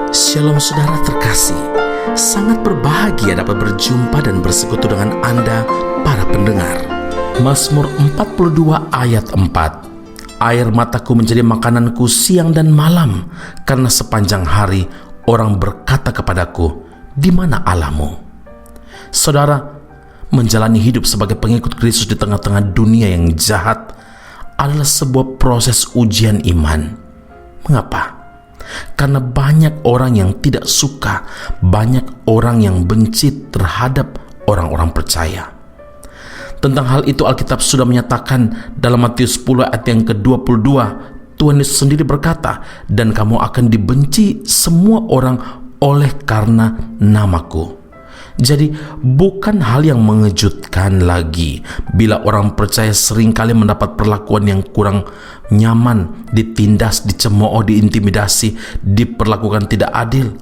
Shalom saudara terkasih, sangat berbahagia dapat berjumpa dan bersekutu dengan Anda para pendengar. Mazmur 42 ayat 4. Air mataku menjadi makananku siang dan malam, karena sepanjang hari orang berkata kepadaku, di mana Allahmu? Saudara, menjalani hidup sebagai pengikut Kristus di tengah-tengah dunia yang jahat adalah sebuah proses ujian iman. Mengapa? Karena banyak orang yang tidak suka, banyak orang yang benci terhadap orang-orang percaya. Tentang hal itu Alkitab sudah menyatakan dalam Matius 10 ayat yang ke-22, Tuhan Yesus sendiri berkata, dan kamu akan dibenci semua orang oleh karena namaku. Jadi bukan hal yang mengejutkan lagi bila orang percaya seringkali mendapat perlakuan yang kurang nyaman, ditindas, dicemooh, diintimidasi, diperlakukan tidak adil.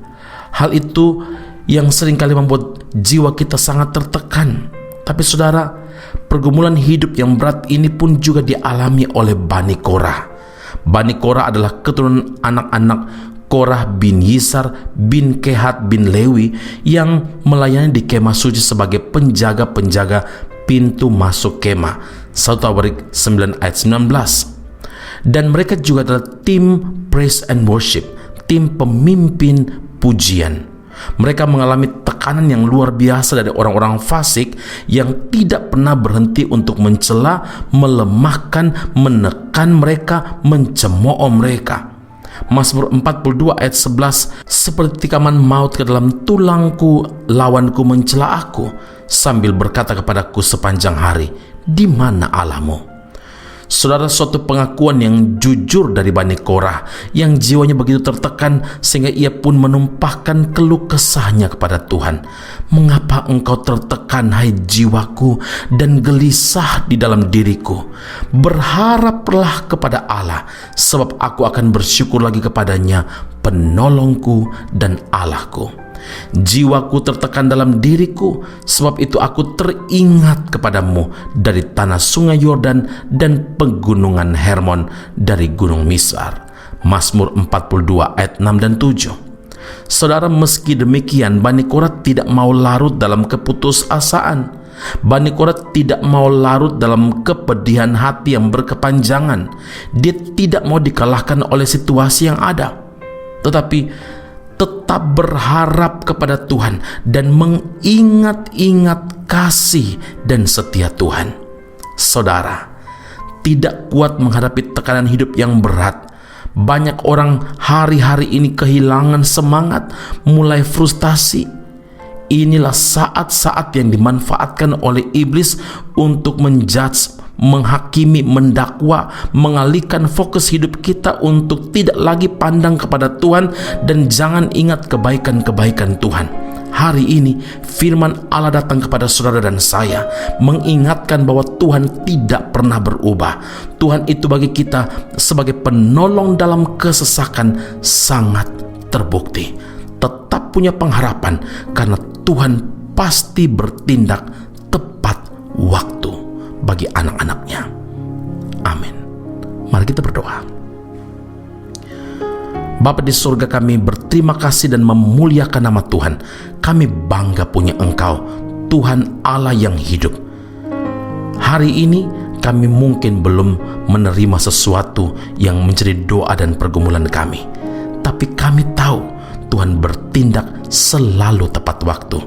Hal itu yang seringkali membuat jiwa kita sangat tertekan. Tapi saudara, pergumulan hidup yang berat ini pun juga dialami oleh Bani Korah. Bani Korah adalah keturunan anak-anak Korah bin Yisar bin Kehat bin Lewi yang melayani di kemah suci sebagai penjaga-penjaga pintu masuk kemah. 1 Tawarik 9 ayat 19. Dan mereka juga adalah tim praise and worship, tim pemimpin pujian. Mereka mengalami tekanan yang luar biasa dari orang-orang fasik yang tidak pernah berhenti untuk mencela, melemahkan, menekan mereka, mencemooh mereka. Mazmur 42 ayat 11, seperti tikaman maut ke dalam tulangku, lawanku mencela aku, sambil berkata kepadaku sepanjang hari, di mana Allahmu? Saudara, suatu pengakuan yang jujur dari Bani Korah yang jiwanya begitu tertekan sehingga ia pun menumpahkan keluh kesahnya kepada Tuhan. Mengapa engkau tertekan, hai jiwaku, dan gelisah di dalam diriku? Berharaplah kepada Allah, sebab aku akan bersyukur lagi kepadanya, penolongku dan Allahku. Jiwaku tertekan dalam diriku, sebab itu aku teringat kepadamu dari tanah sungai Yordan dan pegunungan Hermon, dari gunung Misar. Mazmur 42 ayat 6 dan 7. Saudara, meski demikian Bani Korah tidak mau larut dalam keputusasaan. Bani Korah tidak mau larut dalam kepedihan hati yang berkepanjangan. Dia tidak mau dikalahkan oleh situasi yang ada, tetapi tetap berharap kepada Tuhan dan mengingat-ingat kasih dan setia Tuhan. Saudara, tidak kuat menghadapi tekanan hidup yang berat. Banyak orang hari-hari ini kehilangan semangat, mulai frustasi. Inilah saat-saat yang dimanfaatkan oleh iblis untuk menjudge, menghakimi, mendakwa, mengalihkan fokus hidup kita untuk tidak lagi pandang kepada Tuhan dan jangan ingat kebaikan-kebaikan Tuhan. Hari ini firman Allah datang kepada saudara dan saya mengingatkan bahwa Tuhan tidak pernah berubah. Tuhan itu bagi kita sebagai penolong dalam kesesakan sangat terbukti. Tetap punya pengharapan karena Tuhan pasti bertindak tepat waktu bagi anak-anaknya. Amin. Mari kita berdoa. Bapa di surga, kami berterima kasih dan memuliakan nama Tuhan. Kami bangga punya Engkau, Tuhan Allah yang hidup. Hari ini kami mungkin belum menerima sesuatu yang menjadi doa dan pergumulan kami, tapi kami tahu Tuhan bertindak selalu tepat waktu.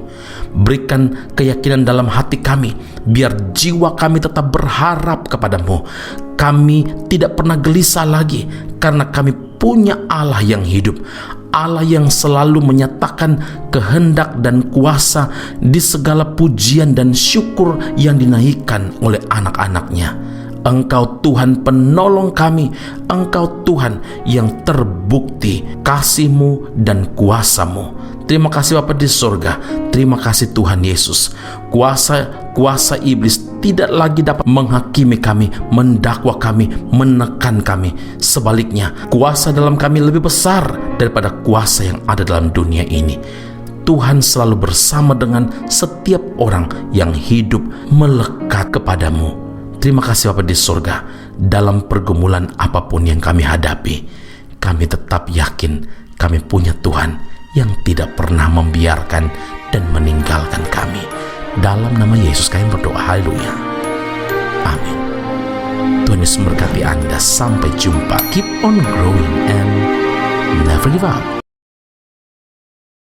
Berikan keyakinan dalam hati kami, biar jiwa kami tetap berharap kepadamu. Kami tidak pernah gelisah lagi, karena kami punya Allah yang hidup, Allah yang selalu menyatakan kehendak dan kuasa di segala pujian dan syukur yang dinaikkan oleh anak-anaknya. Engkau Tuhan penolong kami, Engkau Tuhan yang terbukti kasih-Mu dan kuasa-Mu. Terima kasih Bapa di surga, terima kasih Tuhan Yesus. Kuasa iblis tidak lagi dapat menghakimi kami, mendakwa kami, menekan kami. Sebaliknya, kuasa dalam kami lebih besar daripada kuasa yang ada dalam dunia ini. Tuhan selalu bersama dengan setiap orang yang hidup melekat kepadamu. Terima kasih Bapa di surga. Dalam pergumulan apapun yang kami hadapi, kami tetap yakin kami punya Tuhan yang tidak pernah membiarkan dan meninggalkan kami. Dalam nama Yesus kami berdoa, haleluya, amin. Tuhan Yesus memberkati Anda. Sampai jumpa. Keep on growing and never give up.